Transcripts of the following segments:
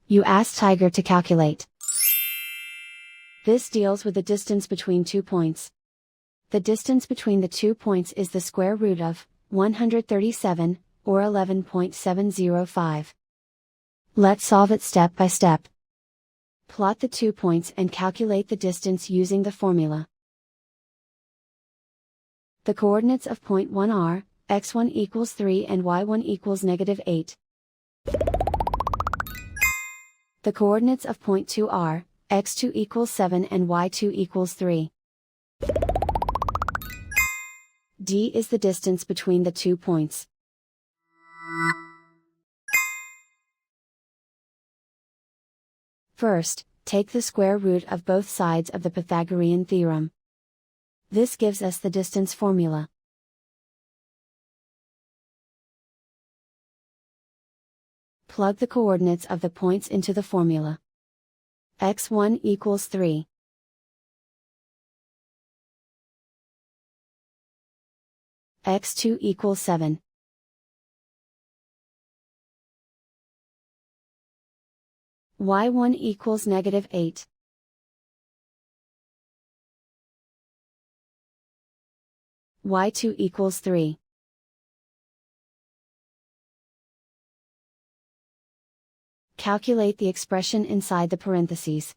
You ask Tiger to calculate. This deals with the distance between 2 points. The distance between the 2 points is the square root of 137, or 11.705. Let's solve it step by step. Plot the 2 points and calculate the distance using the formula. The coordinates of point 1 are, x1 equals 3 and y1 equals -8. The coordinates of point 2 are, x2 equals 7 and y2 equals 3. D is the distance between the 2 points. First, take the square root of both sides of the Pythagorean theorem. This gives us the distance formula. Plug the coordinates of the points into the formula. x1 equals 3. x2 equals 7. y1 equals -8. y2 equals 3. Calculate the expression inside the parentheses.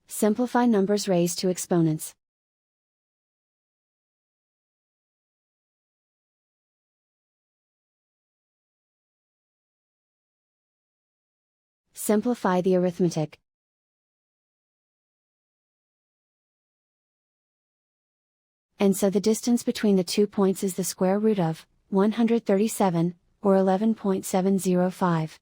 Simplify numbers raised to exponents. Simplify the arithmetic. And so the distance between the 2 points is the square root of 137, or 11.705.